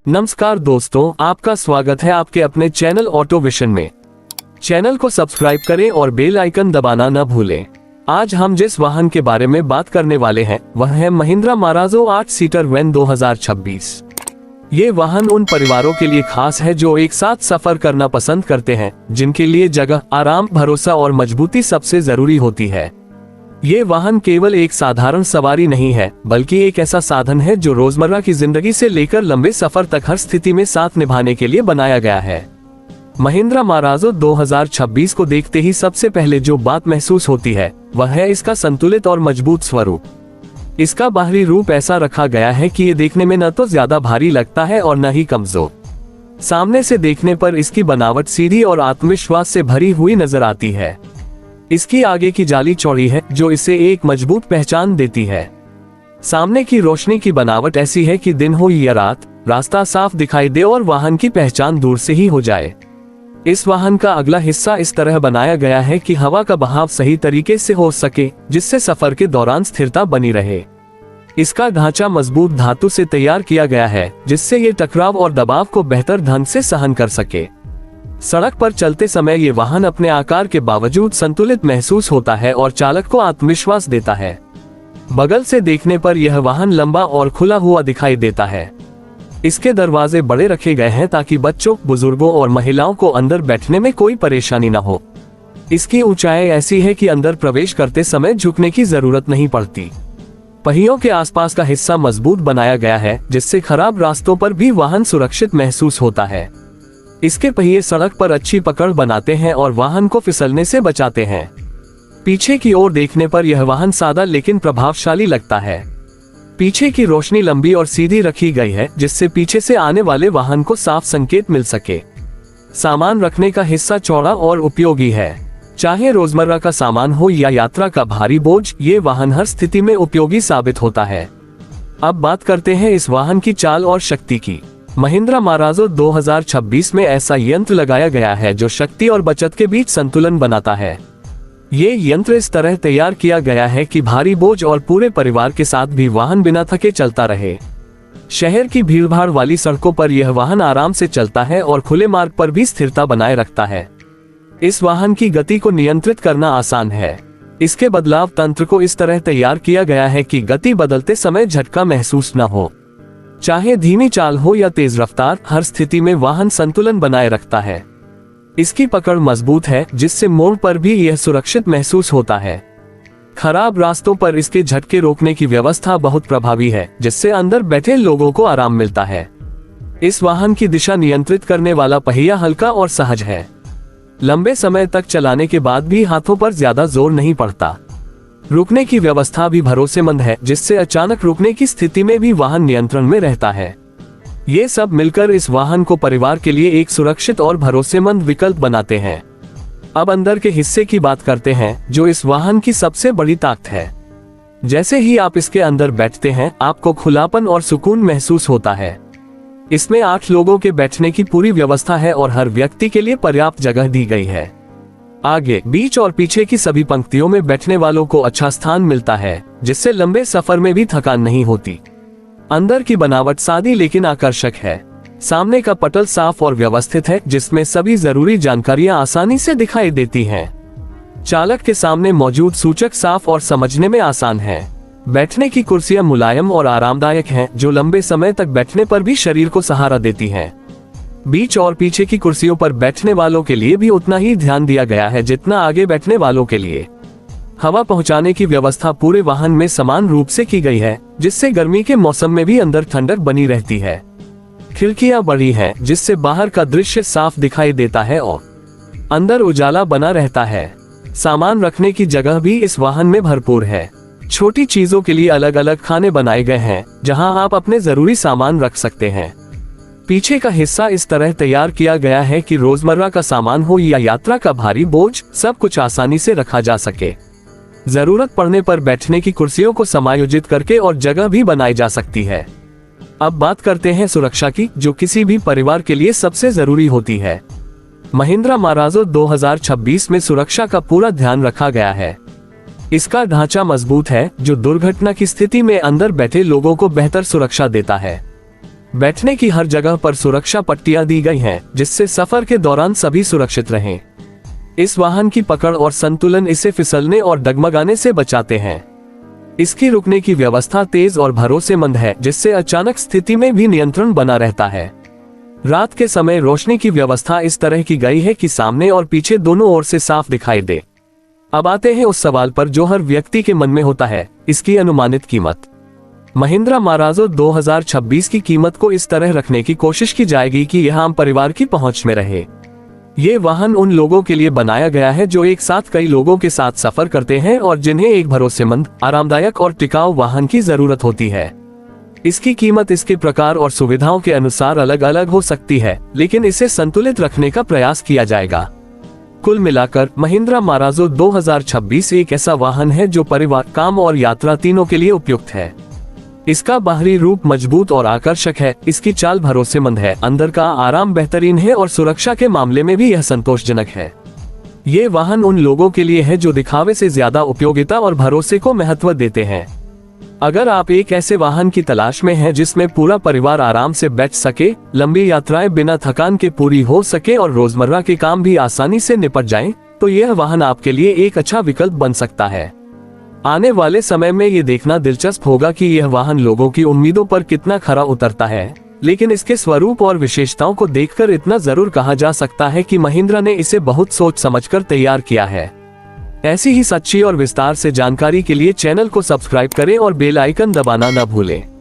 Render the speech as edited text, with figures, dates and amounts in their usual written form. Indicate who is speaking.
Speaker 1: नमस्कार दोस्तों, आपका स्वागत है आपके अपने चैनल ऑटो विशन में। चैनल को सब्सक्राइब करें और बेल आइकन दबाना न भूलें। आज हम जिस वाहन के बारे में बात करने वाले हैं वह है महिंद्रा माराजो 8 सीटर वैन 2026। ये वाहन उन परिवारों के लिए खास है जो एक साथ सफर करना पसंद करते हैं, जिनके लिए जगह, आराम, भरोसा और मजबूती सबसे जरूरी होती है। ये वाहन केवल एक साधारण सवारी नहीं है, बल्कि एक ऐसा साधन है जो रोजमर्रा की जिंदगी से लेकर लंबे सफर तक हर स्थिति में साथ निभाने के लिए बनाया गया है। महिंद्रा माराजो 2026 को देखते ही सबसे पहले जो बात महसूस होती है वह है इसका संतुलित और मजबूत स्वरूप। इसका बाहरी रूप ऐसा रखा गया है कि ये देखने में न तो ज्यादा भारी लगता है और न ही कमजोर। सामने से देखने पर इसकी बनावट सीधी और आत्मविश्वास से भरी हुई नजर आती है। इसकी आगे की जाली चौड़ी है जो इसे एक मजबूत पहचान देती है। सामने की रोशनी की बनावट ऐसी है कि दिन हो या रात, रास्ता साफ दिखाई दे और वाहन की पहचान दूर से ही हो जाए। इस वाहन का अगला हिस्सा इस तरह बनाया गया है कि हवा का बहाव सही तरीके से हो सके, जिससे सफर के दौरान स्थिरता बनी रहे। इसका ढांचा मजबूत धातु से तैयार किया गया है, जिससे ये टकराव और दबाव को बेहतर ढंग से सहन कर सके। सड़क पर चलते समय ये वाहन अपने आकार के बावजूद संतुलित महसूस होता है और चालक को आत्मविश्वास देता है। बगल से देखने पर यह वाहन लंबा और खुला हुआ दिखाई देता है। इसके दरवाजे बड़े रखे गए हैं ताकि बच्चों, बुजुर्गों और महिलाओं को अंदर बैठने में कोई परेशानी न हो। इसकी ऊंचाई ऐसी है कि अंदर प्रवेश करते समय झुकने की जरूरत नहीं पड़ती। पहियों के आसपास का हिस्सा मजबूत बनाया गया है, जिससे खराब रास्तों पर भी वाहन सुरक्षित महसूस होता है। इसके पहिए सड़क पर अच्छी पकड़ बनाते हैं और वाहन को फिसलने से बचाते हैं। पीछे की ओर देखने पर यह वाहन सादा लेकिन प्रभावशाली लगता है। पीछे की रोशनी लंबी और सीधी रखी गई है, जिससे पीछे से आने वाले वाहन को साफ संकेत मिल सके। सामान रखने का हिस्सा चौड़ा और उपयोगी है। चाहे रोजमर्रा का सामान हो या यात्रा का भारी बोझ, ये वाहन हर स्थिति में उपयोगी साबित होता है। अब बात करते हैं इस वाहन की चाल और शक्ति की। महिंद्रा माराजो 2026 में ऐसा यंत्र लगाया गया है जो शक्ति और बचत के बीच संतुलन बनाता है। ये यंत्र इस तरह तैयार किया गया है कि भारी बोझ और पूरे परिवार के साथ भी वाहन बिना थके चलता रहे। शहर की भीड़भाड़ वाली सड़कों पर यह वाहन आराम से चलता है और खुले मार्ग पर भी स्थिरता बनाए रखता है। इस वाहन की गति को नियंत्रित करना आसान है। इसके बदलाव तंत्र को इस तरह तैयार किया गया है कि गति बदलते समय झटका महसूस न हो। चाहे धीमी चाल हो या तेज रफ्तार, हर स्थिति में वाहन संतुलन बनाए रखता है। इसकी पकड़ मजबूत है, जिससे मोड़ पर भी यह सुरक्षित महसूस होता है। खराब रास्तों पर इसके झटके रोकने की व्यवस्था बहुत प्रभावी है, जिससे अंदर बैठे लोगों को आराम मिलता है। इस वाहन की दिशा नियंत्रित करने वाला पहिया हल्का और सहज है। लंबे समय तक चलाने के बाद भी हाथों पर ज्यादा जोर नहीं पड़ता। रुकने की व्यवस्था भी भरोसेमंद है, जिससे अचानक रुकने की स्थिति में भी वाहन नियंत्रण में रहता है। ये सब मिलकर इस वाहन को परिवार के लिए एक सुरक्षित और भरोसेमंद विकल्प बनाते हैं। अब अंदर के हिस्से की बात करते हैं, जो इस वाहन की सबसे बड़ी ताकत है। जैसे ही आप इसके अंदर बैठते हैं, आपको खुलापन और सुकून महसूस होता है। इसमें 8 लोगों के बैठने की पूरी व्यवस्था है और हर व्यक्ति के लिए पर्याप्त जगह दी गई है। आगे, बीच और पीछे की सभी पंक्तियों में बैठने वालों को अच्छा स्थान मिलता है, जिससे लंबे सफर में भी थकान नहीं होती। अंदर की बनावट सादी लेकिन आकर्षक है। सामने का पटल साफ और व्यवस्थित है, जिसमें सभी जरूरी जानकारियां आसानी से दिखाई देती हैं। चालक के सामने मौजूद सूचक साफ और समझने में आसान है। बैठने की कुर्सियां मुलायम और आरामदायक हैं, जो लंबे समय तक बैठने पर भी शरीर को सहारा देती हैं। बीच और पीछे की कुर्सियों पर बैठने वालों के लिए भी उतना ही ध्यान दिया गया है जितना आगे बैठने वालों के लिए। हवा पहुंचाने की व्यवस्था पूरे वाहन में समान रूप से की गई है, जिससे गर्मी के मौसम में भी अंदर ठंडक बनी रहती है। खिड़कियां बड़ी हैं, जिससे बाहर का दृश्य साफ दिखाई देता है और अंदर उजाला बना रहता है। सामान रखने की जगह भी इस वाहन में भरपूर है। छोटी चीजों के लिए अलग अलग खाने बनाए गए हैं, जहां आप अपने जरूरी सामान रख सकते हैं। पीछे का हिस्सा इस तरह तैयार किया गया है कि रोजमर्रा का सामान हो या यात्रा का भारी बोझ, सब कुछ आसानी से रखा जा सके। जरूरत पड़ने पर बैठने की कुर्सियों को समायोजित करके और जगह भी बनाई जा सकती है। अब बात करते हैं सुरक्षा की, जो किसी भी परिवार के लिए सबसे जरूरी होती है। महिंद्रा माराजो 2026 में सुरक्षा का पूरा ध्यान रखा गया है। इसका ढांचा मजबूत है, जो दुर्घटना की स्थिति में अंदर बैठे लोगों को बेहतर सुरक्षा देता है। बैठने की हर जगह पर सुरक्षा पट्टियां दी गई हैं, जिससे सफर के दौरान सभी सुरक्षित रहें। इस वाहन की पकड़ और संतुलन इसे फिसलने और डगमगाने से बचाते हैं। इसकी रुकने की व्यवस्था तेज और भरोसेमंद है, जिससे अचानक स्थिति में भी नियंत्रण बना रहता है। रात के समय रोशनी की व्यवस्था इस तरह की गई है कि सामने और पीछे दोनों ओर से साफ दिखाई दे। अब आते हैं उस सवाल पर जो हर व्यक्ति के मन में होता है, इसकी अनुमानित कीमत। महिंद्रा माराज़ो 2026 की कीमत को इस तरह रखने की कोशिश की जाएगी कि यह आम परिवार की पहुंच में रहे। ये वाहन उन लोगों के लिए बनाया गया है जो एक साथ कई लोगों के साथ सफर करते हैं और जिन्हें एक भरोसेमंद, आरामदायक और टिकाऊ वाहन की जरूरत होती है। इसकी कीमत इसके प्रकार और सुविधाओं के अनुसार अलग अलग हो सकती है, लेकिन इसे संतुलित रखने का प्रयास किया जाएगा। कुल मिलाकर महिंद्रा माराज़ो 2026 एक ऐसा वाहन है जो परिवार, काम और यात्रा तीनों के लिए उपयुक्त है। इसका बाहरी रूप मजबूत और आकर्षक है, इसकी चाल भरोसेमंद है, अंदर का आराम बेहतरीन है और सुरक्षा के मामले में भी यह संतोषजनक है। ये वाहन उन लोगों के लिए है जो दिखावे से ज्यादा उपयोगिता और भरोसे को महत्व देते हैं। अगर आप एक ऐसे वाहन की तलाश में हैं जिसमें पूरा परिवार आराम से बैठ सके, लंबी यात्राएं बिना थकान के पूरी हो सके और रोजमर्रा के काम भी आसानी से निपट जाएं, तो यह वाहन आपके लिए एक अच्छा विकल्प बन सकता है। आने वाले समय में ये देखना दिलचस्प होगा कि यह वाहन लोगों की उम्मीदों पर कितना खरा उतरता है, लेकिन इसके स्वरूप और विशेषताओं को देखकर इतना जरूर कहा जा सकता है कि महिंद्रा ने इसे बहुत सोच समझकर तैयार किया है। ऐसी ही सच्ची और विस्तार से जानकारी के लिए चैनल को सब्सक्राइब करें और बेल आइकन दबाना न भूलें।